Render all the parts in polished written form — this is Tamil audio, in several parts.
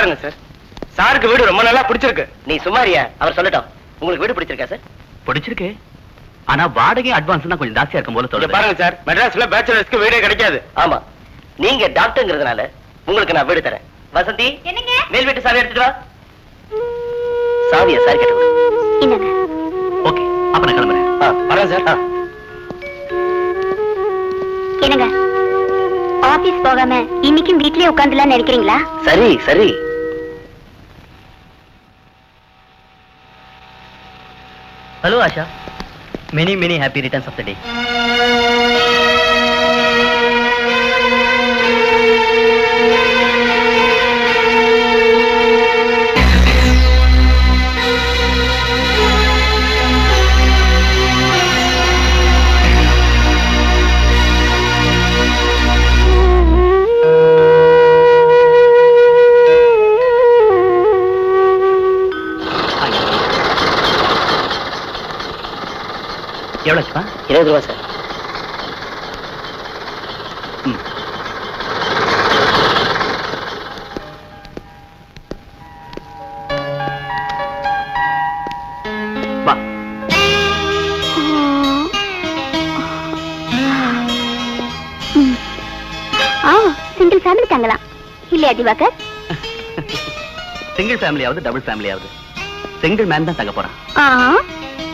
பாருங்க சார், சாருக்கு வீடு ரொம்ப நல்லா பிடிச்சிருக்கு. நீ சும்மாரியா, அவர் சொல்லட்டும். உங்களுக்கு வீடு பிடிச்சிருக்கா சார்? பிடிச்சிருக்கு. ஆனா வாடகை அட்வான்ஸ் தான் கொஞ்சம் ஜாஸ்தியா இருக்கும் போல இங்க தோணுது. பாருங்க சார், மெட்ராஸ்ல பேச்சுலர்ஸ்க்கு வீடே கிடைக்காது. ஆமா, நீங்க டாக்டர்ங்கிறதுனால உங்களுக்கு நான் வீடு தரேன். வசந்தி, என்னங்க? மேல் வீட்டு சாவி எடுத்துட்டு வா. சாவியா சார் கேட்டு கொடு. என்னங்க? ஓகே, அப்ப நான் கிளம்புறேன். வரேன் சார். என்னங்க, ஆபீஸ் போகாம இன்னைக்கும் வீட்லயே உட்கார்ந்துலாம் நினைக்கிறீங்களா? சரி சரி. Hello Asha, many many happy returns of the day. எவ்வளோச்சுப்பா? 20 ரூபா சார். வா. சிங்கிள் ஃபேமிலி தங்கலாம் இல்லையா திவாகர்? சிங்கிள் ஃபேமிலியாவது டபுள் ஃபேமிலியாவது சிங்கிள் மேன் தான் தங்க போறான்.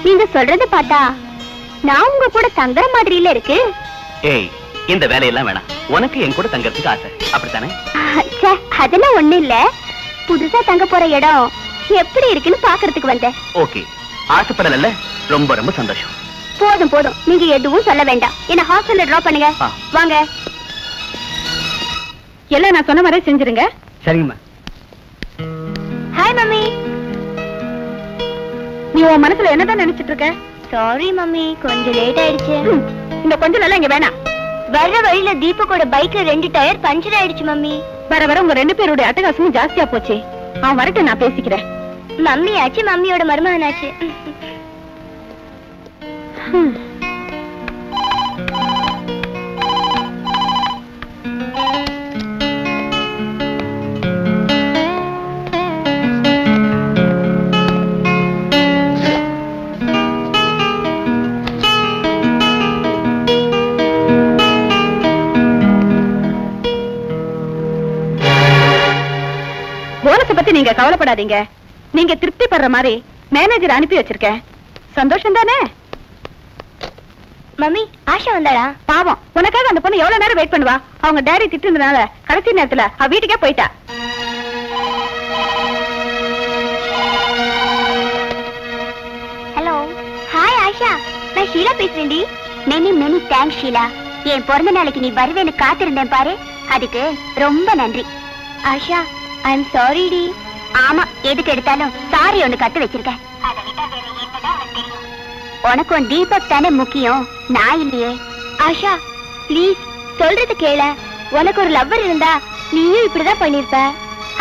நீங்க சொல்றத பார்த்தா நான் உங்க கூட தங்குற மாதிரில இருக்கு. ஏய், இந்த வேலையெல்லாம் வேணாம். உனக்கு என் கூட தங்கறதுக்கு ஆசை, அப்படித்தானே? அதெல்லாம் ஒண்ணு இல்ல. புதுசா தங்க போற இடம் எப்படி இருக்குன்னு பாக்குறதுக்கு வந்தேன். ஓகே, ஆசைப்படல. ரொம்ப ரொம்ப சந்தோஷம். போதும் போதும், நீங்க எதுவும் சொல்ல வேண்டாம். என்ன ஹாஸ்டல்ல டிராப் பண்ணுங்க. வாங்க. எல்லாம் நான் சொன்ன மாதிரி செஞ்சிருங்க. சரிங்கம்மா. Hi mummy. நீ உன் மனசுல என்னதான் நினைச்சிட்டு இருக்க? சாரி மம்மி, கொஞ்சம் லேட் ஆயிடுச்சு. இந்த கொஞ்சம் நல்லா இங்க வேணாம். வர்ற வழியில தீபக்கோட பைக்ல 2 டயர் பஞ்சர் ஆயிடுச்சு மம்மி. வர வர உங்க 2 பேரோட அட்டகாசமும் ஜாஸ்தியா போச்சு. அவன் வரட்டும், நான் பேசிக்கிறேன். மம்மி ஆச்சு, மம்மியோட மருமகனாச்சு. போனஸை பத்தி நீங்க கவலைப்படாதீங்க. நீங்க திருப்தி படுற மாதிரி மேனேஜர் அனுப்பி வச்சிருக்கேன். சந்தோஷம் தானே? மம்மி, ஆஷா வந்தாளா? பாவம், உனக்காக அந்த பொண்ணு எவ்வளவு நேரம் வெயிட் பண்ணுவா? அவங்க டேடி திட்டுனதுனால கடைசி நேரத்துல அவ வீட்டுக்கே போயிட்டா. ஹலோ. ஹாய் ஆஷா, நான் ஷீலா பேசுறேன்டி. Many many thanks Sheela. என் பிறந்த நாளைக்கு நீ வருவேன்னு காத்திருந்தேன் பாரு, அதுக்கு ரொம்ப நன்றி. ஆஷா, ஐம் சாரி டி. ஆமா, எதுக்கு எடுத்தாலும் சாரி ஒண்ணு கத்து வச்சிருக்கேன். உனக்கும் தீபக் தானே முக்கியம், நான் இல்லையே. ஆஷா ப்ளீஸ், சொல்றது கேள. உனக்கு ஒரு லவ்வர் இருந்தா நீயும் இப்படிதான் பண்ணிருப்ப.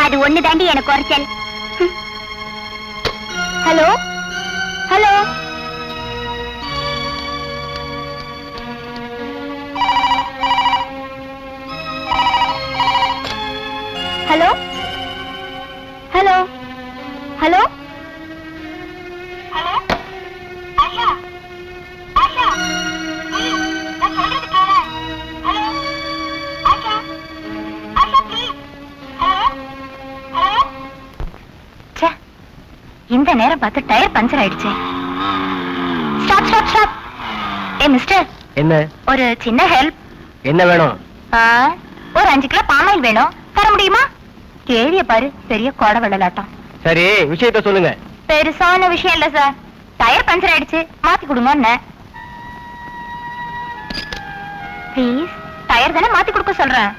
அது ஒண்ணு தாண்டி எனக்கு குறைச்சல். Hello hello. Hello hello hello hello. Asha Asha, நான் சொல்றது கேள. Hello Asha, Asha please. Hello hello. ச்சே, இந்த நேரம் பார்த்து டயர் பஞ்சர் ஆயிடுச்சு. Stop stop stop. ஏ மிஸ்டர். என்ன? ஒரு சின்ன ஹெல்ப். என்ன வேணும்? ஒரு 5 கிலோ பாமாயில் வேணும், தர முடியுமா? கேவிய பாரு, பெரிய கோடை வெள்ளலாட்டம். சரி, விஷயத்த சொல்லுங்க. பெருசான விஷயம் இல்ல சார். டயர் பஞ்சர் ஆயிடுச்சு, மாத்தி கொடுங்க. ப்ளீஸ், டயர் தானே மாத்தி கொடுக்க சொல்றேன்.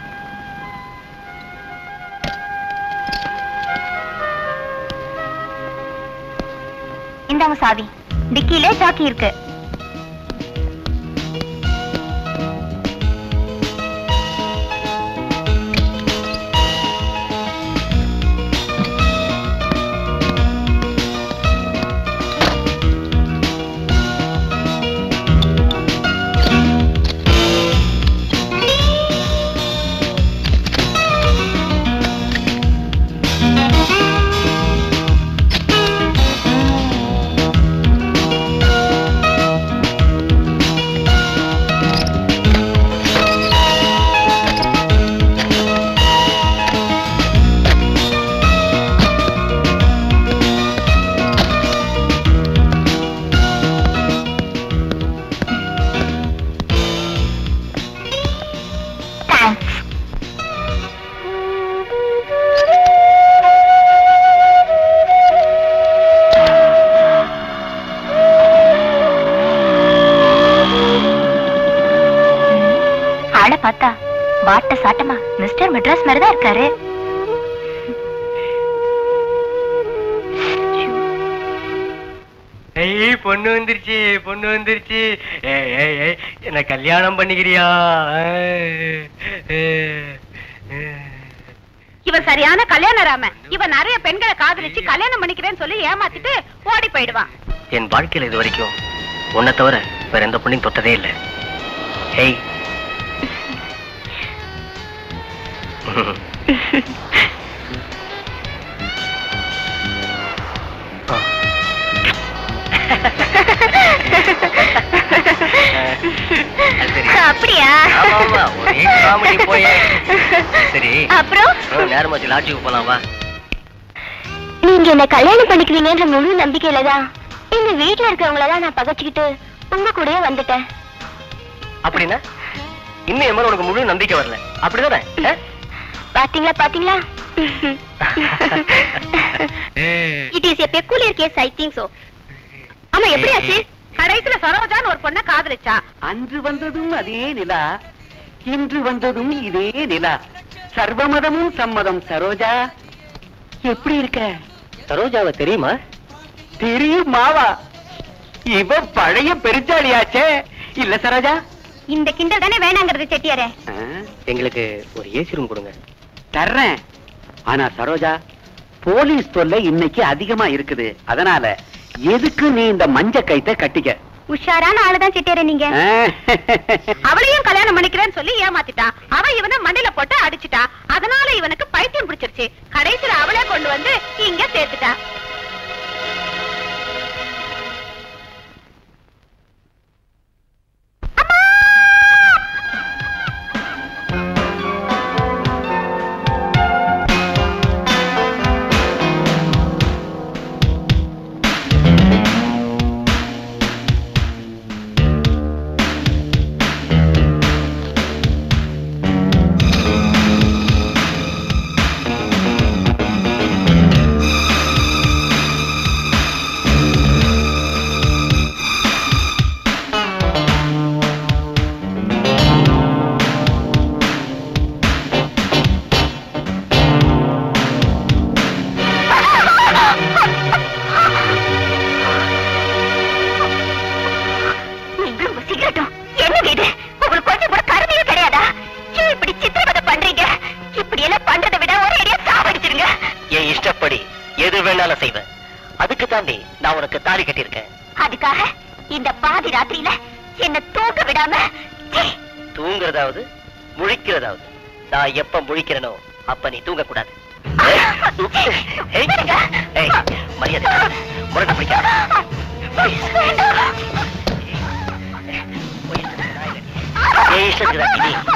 இந்தாங்க சாவி. டிக்கியில ஜாக்கி இருக்கு. பார்த்தா வாட்ட சாட்டமா மிஸ்டர் மெட்ராஸ் மாதிரிதான் இருக்காரு. ஏய் பொண்ணு வந்துருச்சு, பொண்ணு வந்துருச்சு. ஏய் ஏய் ஏய் என்ன கல்யாணம் பண்ணிக்கிறியா? இவன் சரியான கல்யாணராம. இவன் நிறைய பெண்களை காதலிச்சு கல்யாணம் பண்ணிக்கிறேன்னு சொல்லி ஏமாத்திட்டு ஓடி போயிடுவான். என் வாழ்க்கையில இது வரைக்கும் உன்னை தவிர வேற எந்த பொண்ணையும் தொட்டதே இல்லை. ஏய் அப்படியா? ஒரே காமெடி போய். சரி அப்புறம் நேரமாச்சு லாட்ஜுக்கு போலாம் வா. நீங்க என்ன கல்யாணம் பண்ணிக்கிறீங்கன்ற முழு நம்பிக்கையிலதான் எங்க வீட்டுல இருக்கிறவங்களதான் நான் பகச்சுக்கிட்டு உங்க கூடயே வந்துட்டேன். அப்படின்னா இன்னும் என் மேல உனக்கு முழு நம்பிக்கை வரல அப்படிதானே? பாத்தீங்களா பாத்தீங்களா? It is a peculiar case, I think so. ஆமா, எப்படி ஆச்சு? கடைசில சரோஜான்னு ஒரு பொண்ண காதலிச்சா. அன்று வந்ததும் அதே நிலா, இன்று வந்ததும் இதே நிலா, சர்வமதமும் சம்மதம். சரோஜா எப்படி இருக்க? சரோஜாவை தெரியுமா? தெரியும் மாவா, இவ பழைய பெருச்சாளியாச்சே. இல்ல சரோஜா? இந்த கிண்டல் தானே வேணாங்கிறது செட்டியாரே. எங்களுக்கு ஒரு ஏசி ரூம் கொடுங்க. தர்றேன். ஆனா சரோஜா, போலீஸ் தொல்லை இன்னைக்கு அதிகமா இருக்குது. அதனால எதுக்கு நீ இந்த மஞ்ச கைத்தை கட்டிக்க. உஷாரான ஆளுதான் செட்டியாரே நீங்க. அவளையும் கல்யாணம் பண்ணிக்கிறேன்னு சொல்லி ஏமாத்திட்டா. அவ இவனை மண்டையில போட்டு அடிச்சுட்டா. அதனால இவனுக்கு பைத்தியம் பிடிச்சிருச்சு. கடைசியில அவளே கொண்டு வந்து இங்க சேர்த்துட்டா. அதுக்கு தாண்டி நான் உனக்கு தாலி கட்டியிருக்கேன். அதுக்காக இந்த பாதி ராத்திரியில என்ன தூங்க விடாம தூங்குறதாவது முழிக்கிறதாவது நான் எப்ப முழிக்கிறனோ அப்ப நீ தூங்க கூடாது. மரியாதை முரட்ட பிடிக்காத. இஷ்டத்துக்கு